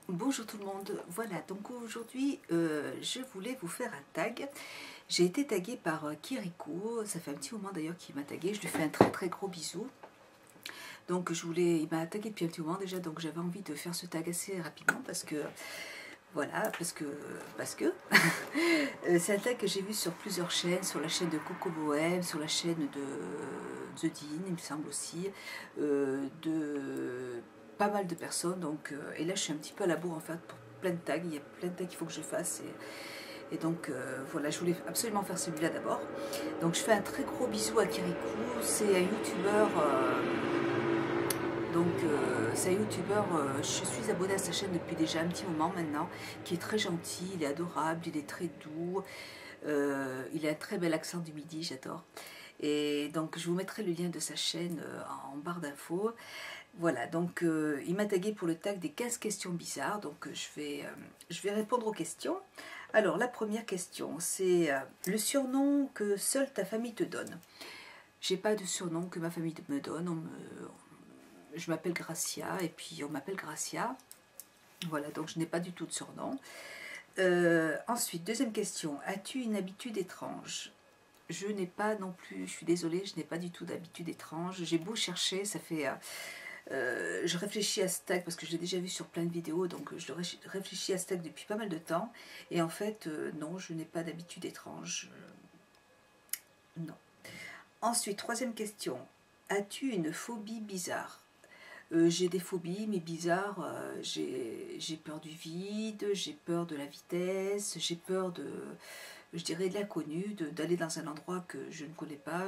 Bonjour tout le monde, voilà donc aujourd'hui je voulais vous faire un tag. J'ai été taguée par Kirikou, ça fait un petit moment d'ailleurs qu'il m'a taguée, je lui fais un très gros bisou. Donc il m'a tagué depuis un petit moment déjà, donc j'avais envie de faire ce tag assez rapidement parce que voilà, parce que c'est un tag que j'ai vu sur plusieurs chaînes, sur la chaîne de Coco Bohème, sur la chaîne de The Dean, il me semble aussi, de pas mal de personnes. Donc, et là, je suis un petit peu à la bourre en fait pour plein de tags. Il y a plein de tags qu'il faut que je fasse. Et donc, voilà, je voulais absolument faire celui-là d'abord. Donc, je fais un très gros bisou à Kirikou. C'est un youtubeur. C'est un youtubeur, je suis abonnée à sa chaîne depuis déjà un petit moment maintenant, qui est très gentil, il est adorable, il est très doux, il a un très bel accent du midi, j'adore. Et donc je vous mettrai le lien de sa chaîne en barre d'infos. Voilà, donc il m'a tagué pour le tag des 15 questions bizarres, donc je vais répondre aux questions. Alors la première question, c'est le surnom que seule ta famille te donne. J'ai pas de surnom que ma famille me donne, je m'appelle Gracia et puis on m'appelle Gracia. Voilà, donc je n'ai pas du tout de surnom. Ensuite, deuxième question, as-tu une habitude étrange? Je n'ai pas non plus, je suis désolée, je n'ai pas du tout d'habitude étrange. J'ai beau chercher, ça fait... je réfléchis à ce tag parce que je l'ai déjà vu sur plein de vidéos, donc je réfléchis à ce tag depuis pas mal de temps. Et en fait, non, je n'ai pas d'habitude étrange. Non. Ensuite, troisième question, as-tu une phobie bizarre? J'ai des phobies, mais bizarres. J'ai peur du vide, j'ai peur de la vitesse, j'ai peur de, je dirais, de l'inconnu, d'aller dans un endroit que je ne connais pas.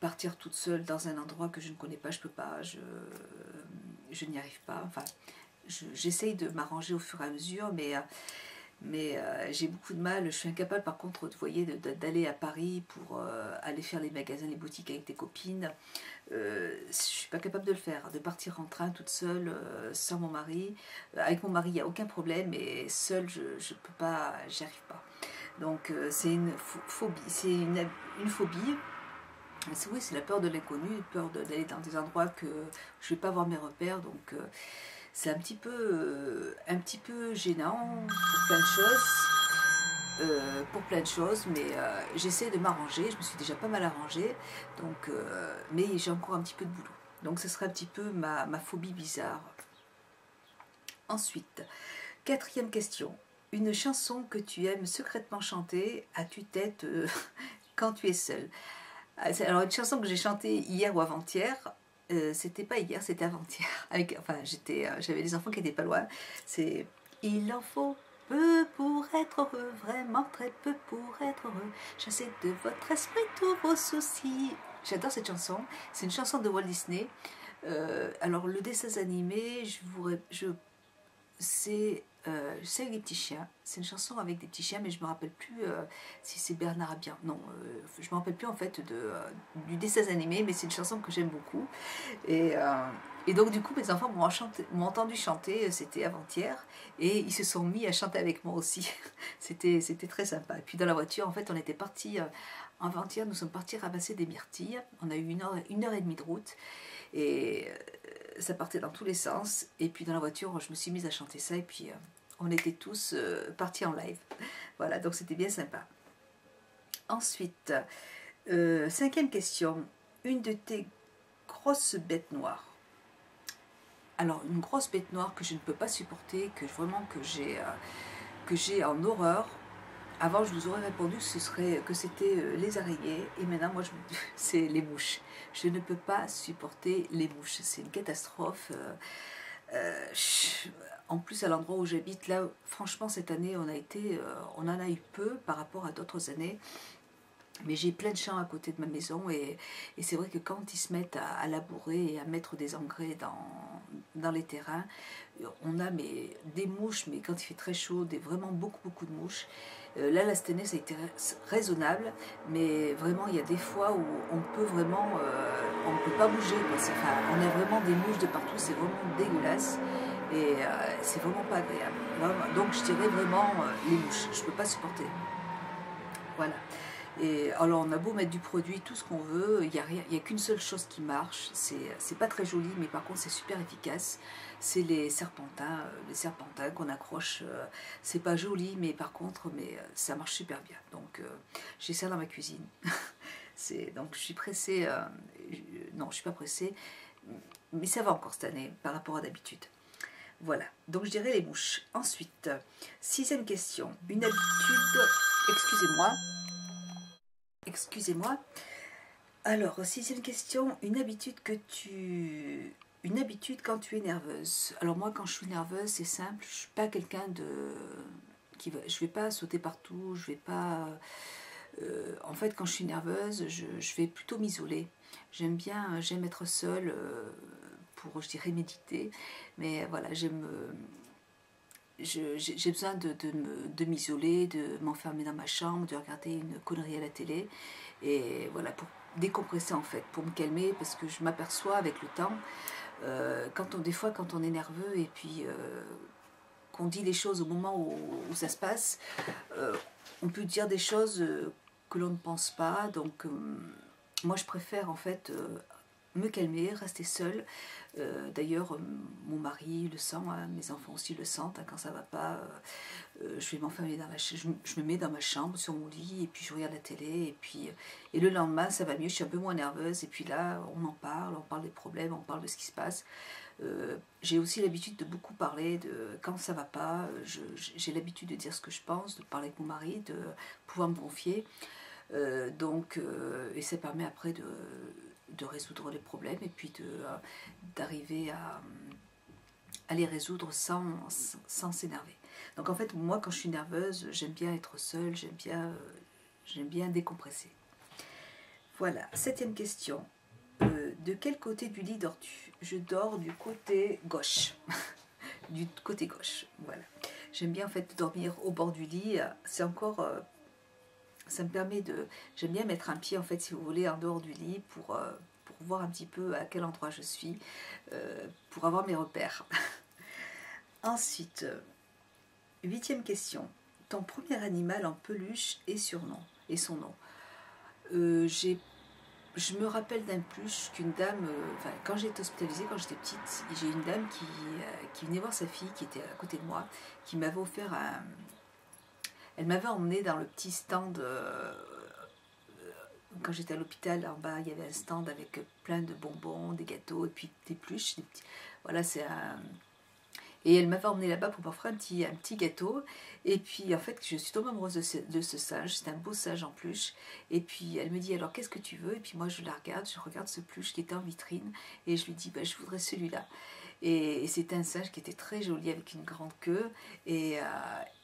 Partir toute seule dans un endroit que je ne connais pas, je peux pas, je n'y arrive pas. Enfin, j'essaye de m'arranger au fur et à mesure, mais j'ai beaucoup de mal. Je suis incapable par contre, vous voyez, d'aller à Paris pour aller faire les magasins, les boutiques avec des copines. Je suis pas capable de le faire, de partir en train toute seule, sans mon mari. Avec mon mari, il n'y a aucun problème, mais seule, je peux pas, j'y arrive pas. Donc c'est une phobie, une phobie. Oui, c'est la peur de l'inconnu, peur d'aller dans des endroits que je vais pas voir mes repères, donc c'est un petit peu gênant pour plein de choses, mais j'essaie de m'arranger. Je me suis déjà pas mal arrangée, donc, mais j'ai encore un petit peu de boulot. Donc ce serait un petit peu ma phobie bizarre. Ensuite, quatrième question. Une chanson que tu aimes secrètement chanter à tue-tête quand tu es seule. Alors une chanson que j'ai chantée hier ou avant-hier, c'était pas hier, c'était avant-hier. Enfin, j'avais des enfants qui étaient pas loin. C'est il en faut peu pour être heureux, vraiment très peu pour être heureux. Chassez de votre esprit tous vos soucis. J'adore cette chanson. C'est une chanson de Walt Disney. Alors le dessin animé, c'est avec des petits chiens. C'est une chanson avec des petits chiens, mais je me rappelle plus si c'est Bernard Abian. Non, je me rappelle plus en fait du dessin animé, mais c'est une chanson que j'aime beaucoup. Et donc du coup, mes enfants m'ont entendu chanter, c'était avant-hier, et ils se sont mis à chanter avec moi aussi. C'était très sympa. Et puis dans la voiture, en fait, on était partis avant-hier, nous sommes partis ramasser des myrtilles. On a eu une heure et demie de route, et ça partait dans tous les sens. Et puis dans la voiture, je me suis mise à chanter ça, et puis on était tous partis en live. Voilà, donc c'était bien sympa. Ensuite, cinquième question. Une de tes grosses bêtes noires. Alors, une grosse bête noire que je ne peux pas supporter, que j'ai en horreur. Avant, je vous aurais répondu que c'était les araignées, et maintenant, moi, c'est les mouches. Je ne peux pas supporter les mouches. C'est une catastrophe. En plus, à l'endroit où j'habite, là, franchement, cette année, on en a eu peu par rapport à d'autres années. Mais j'ai plein de champs à côté de ma maison, et c'est vrai que quand ils se mettent à labourer et à mettre des engrais dans les terrains, on a des mouches, mais quand il fait très chaud, vraiment beaucoup de mouches. Là, cette année, ça a été raisonnable, mais vraiment, il y a des fois où on peut vraiment, on ne peut pas bouger. Enfin, on a vraiment des mouches de partout, c'est vraiment dégueulasse, et c'est vraiment pas agréable. Donc, je dirais vraiment les mouches, je ne peux pas supporter. Voilà. Et alors on a beau mettre du produit, tout ce qu'on veut, il n'y a qu'une seule chose qui marche, c'est pas très joli, mais par contre c'est super efficace, c'est les serpentins qu'on accroche, c'est pas joli, mais par contre ça marche super bien. Donc j'ai ça dans ma cuisine. Donc je suis pressée, non je suis pas pressée, mais ça va encore cette année par rapport à d'habitude. Voilà, donc je dirais les mouches. Ensuite, 6e question, une habitude, excusez-moi. Alors, 6e question, une habitude quand tu es nerveuse. Alors moi, quand je suis nerveuse, c'est simple, je suis pas quelqu'un je vais pas sauter partout, je vais pas... en fait, quand je suis nerveuse, je vais plutôt m'isoler. J'aime être seule pour, je dirais, méditer. Mais voilà, j'ai besoin de m'isoler, de m'enfermer dans ma chambre, de regarder une connerie à la télé. Et voilà, pour décompresser en fait, pour me calmer, parce que je m'aperçois avec le temps, des fois quand on est nerveux et puis qu'on dit les choses au moment où ça se passe, on peut dire des choses que l'on ne pense pas. Donc moi je préfère en fait me calmer, rester seule. D'ailleurs, mon mari le sent, hein, mes enfants aussi le sentent. Hein, quand ça va pas, je vais m'enfermer dans je me mets dans ma chambre, sur mon lit, et puis je regarde la télé. Et le lendemain, ça va mieux, je suis un peu moins nerveuse. Et puis là, on parle des problèmes, on parle de ce qui se passe. J'ai aussi l'habitude de beaucoup parler de quand ça va pas. J'ai l'habitude de dire ce que je pense, de parler avec mon mari, de pouvoir me confier. Et ça permet après de résoudre les problèmes et puis d'arriver à les résoudre sans s'énerver. Donc en fait, moi quand je suis nerveuse, j'aime bien être seule, j'aime bien décompresser. Voilà, 7e question. De quel côté du lit dors-tu? Je dors du côté gauche. Du côté gauche, voilà. J'aime bien en fait dormir au bord du lit. C'est encore... ça me permet de... J'aime bien mettre un pied, en fait, si vous voulez, en dehors du lit pour voir un petit peu à quel endroit je suis, pour avoir mes repères. Ensuite, 8e question. Ton premier animal en peluche et son nom. Je me rappelle d'un peluche qu'une dame, quand j'ai été hospitalisée, quand j'étais petite, j'ai une dame qui venait voir sa fille, qui était à côté de moi, qui m'avait offert un... Elle m'avait emmenée dans le petit stand, quand j'étais à l'hôpital, en bas, il y avait un stand avec plein de bonbons, des gâteaux, et puis des peluches. Voilà, c'est un... Et elle m'avait emmenée là-bas pour m'offrir un petit gâteau. Et puis, en fait, je suis tombée amoureuse de ce singe. C'est un beau singe en peluche. Et puis, elle me dit, alors, qu'est-ce que tu veux? Et puis, moi, je regarde ce peluche qui était en vitrine. Et je lui dis, je voudrais celui-là. Et c'était un singe qui était très joli, avec une grande queue. Et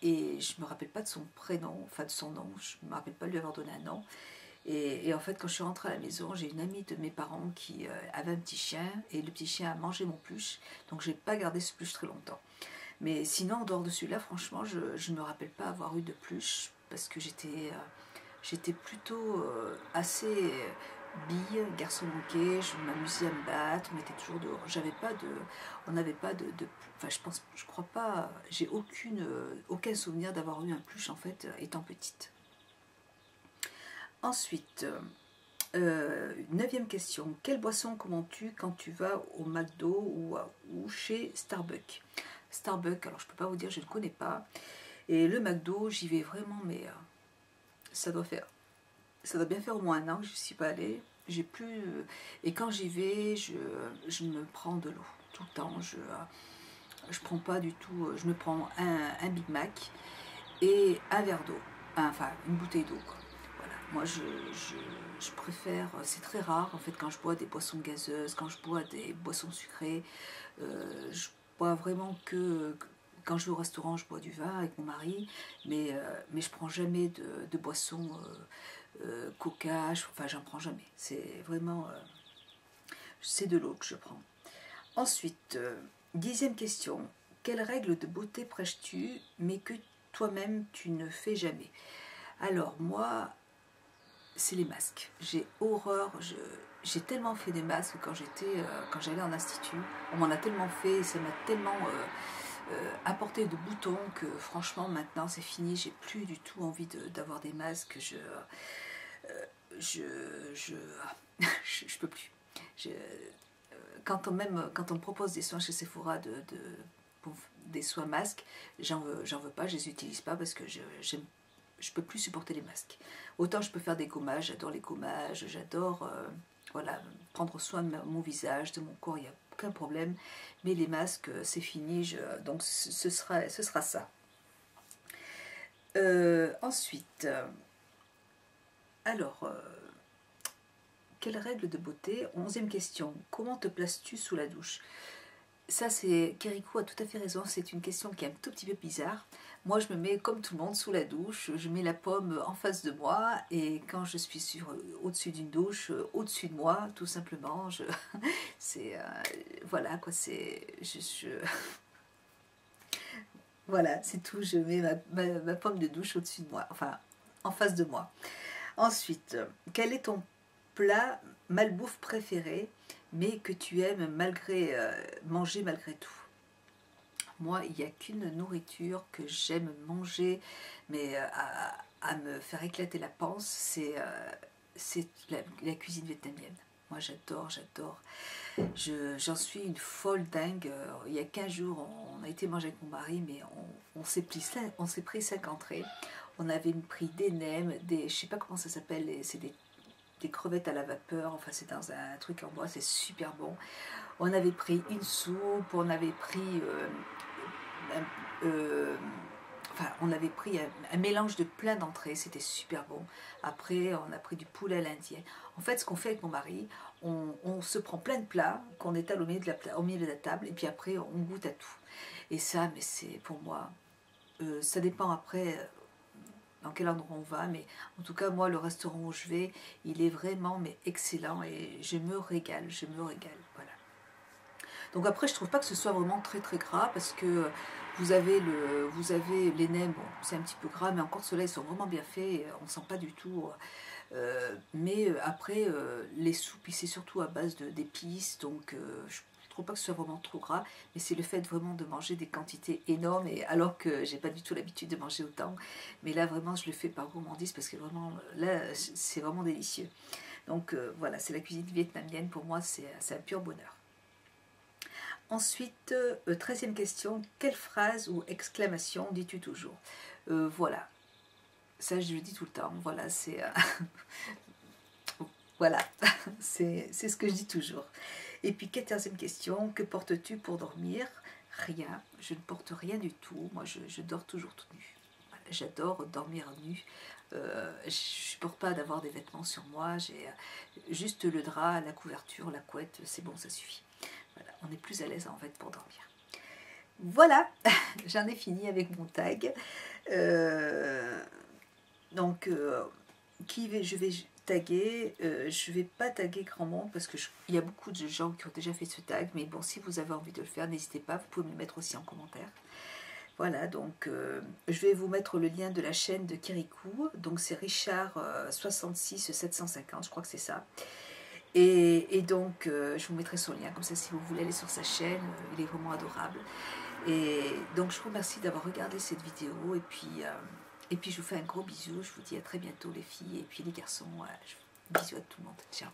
je ne me rappelle pas de son prénom, enfin de son nom. Je ne me rappelle pas de lui avoir donné un nom. Et en fait, quand je suis rentrée à la maison, j'ai une amie de mes parents qui avait un petit chien, et le petit chien a mangé mon peluche, donc je n'ai pas gardé ce peluche très longtemps. Mais sinon, en dehors de celui-là, franchement, je ne me rappelle pas avoir eu de peluche, parce que j'étais plutôt assez bille, garçon manqué, je m'amusais à me battre, on était toujours dehors. On n'avait pas enfin, je crois pas, j'ai aucun souvenir d'avoir eu un peluche, en fait, étant petite. Ensuite, 9e question. Quelle boisson commandes-tu quand tu vas au McDo ou chez Starbucks? Starbucks, alors je ne peux pas vous dire, je ne connais pas. Et le McDo, j'y vais vraiment, mais ça doit bien faire au moins un an que je ne suis pas allée. Et quand j'y vais, je me prends de l'eau tout le temps. Je prends pas du tout. Je me prends un Big Mac et un verre d'eau. Enfin, une bouteille d'eau, quoi. Moi, je préfère, c'est très rare en fait quand je bois des boissons gazeuses, quand je bois des boissons sucrées, je bois vraiment quand je vais au restaurant, je bois du vin avec mon mari, mais je prends jamais de boissons coca, enfin j'en prends jamais, c'est vraiment, c'est de l'eau que je prends. Ensuite, 10e question, quelle règle de beauté prêches-tu mais que toi-même tu ne fais jamais? Alors moi, c'est les masques. J'ai horreur, j'ai tellement fait des masques quand j'allais en institut. On m'en a tellement fait, ça m'a tellement apporté de boutons que franchement maintenant c'est fini, j'ai plus du tout envie d'avoir des masques. je, je, je peux plus. Quand on me propose des soins chez Sephora pour des soins masques, j'en veux pas, je les utilise pas parce que je peux plus supporter les masques. Autant je peux faire des gommages, j'adore les gommages, j'adore voilà, prendre soin de mon visage, de mon corps, il n'y a aucun problème. Mais les masques, c'est fini, donc ce sera ça. Ensuite, alors, quelle règle de beauté? 11e question, comment te places-tu sous la douche? Ça, c'est Kirikou a tout à fait raison, c'est une question qui est un tout petit peu bizarre. Moi, je me mets comme tout le monde sous la douche, je mets la pomme en face de moi et quand je suis au-dessus d'une douche, au-dessus de moi, tout simplement, c'est voilà quoi, voilà, c'est tout, je mets ma pomme de douche au-dessus de moi, enfin en face de moi. Ensuite, quel est ton plat malbouffe préféré, mais que tu aimes manger malgré tout? Moi, il n'y a qu'une nourriture que j'aime manger, mais à me faire éclater la panse, c'est la cuisine vietnamienne. Moi, j'adore. J'en suis une folle dingue. Il y a 15 jours, on a été manger avec mon mari, mais on s'est pris 5 entrées. On avait pris des nems, je ne sais pas comment ça s'appelle, c'est des crevettes à la vapeur, enfin c'est dans un truc en bois, c'est super bon. On avait pris une soupe, on avait pris enfin, on avait pris un mélange de plein d'entrées, c'était super bon. Après, on a pris du poulet à l'indienne. En fait, ce qu'on fait avec mon mari, on se prend plein de plats qu'on étale au milieu de la table, et puis après, on goûte à tout. Et ça, mais c'est pour moi, ça dépend après dans quel endroit on va, mais en tout cas, moi, le restaurant où je vais, il est vraiment excellent et je me régale, voilà. Donc après, je trouve pas que ce soit vraiment très très gras parce que vous avez les nems, bon, c'est un petit peu gras, mais encore ceux-là, ils sont vraiment bien faits, on sent pas du tout. Mais après, les soupes, c'est surtout à base d'épices, donc je trouve pas que ce soit vraiment trop gras, mais c'est le fait vraiment de manger des quantités énormes, et alors que j'ai pas du tout l'habitude de manger autant. Mais là, vraiment, je le fais par gourmandise parce que vraiment, là, c'est vraiment délicieux. Donc voilà, c'est la cuisine vietnamienne, pour moi, c'est un pur bonheur. Ensuite, 13e question, quelle phrase ou exclamation dis-tu toujours? Voilà, ça je le dis tout le temps, voilà, c'est voilà, c'est ce que je dis toujours. Et puis 14e question, que portes-tu pour dormir? Rien, je ne porte rien du tout, moi je dors toujours toute nue. Voilà, j'adore dormir nue, je ne supporte pas d'avoir des vêtements sur moi, j'ai juste le drap, la couverture, la couette, c'est bon, ça suffit. Voilà, on est plus à l'aise en fait pour dormir. Voilà, j'en ai fini avec mon tag. Donc, je vais taguer, je vais pas taguer grand monde parce que il y a beaucoup de gens qui ont déjà fait ce tag, mais bon, si vous avez envie de le faire, n'hésitez pas, vous pouvez me le mettre aussi en commentaire. Voilà, donc je vais vous mettre le lien de la chaîne de Kirikou, donc c'est Richard 66 750, je crois que c'est ça. Et donc, je vous mettrai son lien, comme ça si vous voulez aller sur sa chaîne, il est vraiment adorable. Et donc, je vous remercie d'avoir regardé cette vidéo, et puis je vous fais un gros bisou, je vous dis à très bientôt les filles, et puis les garçons, bisous à tout le monde, ciao.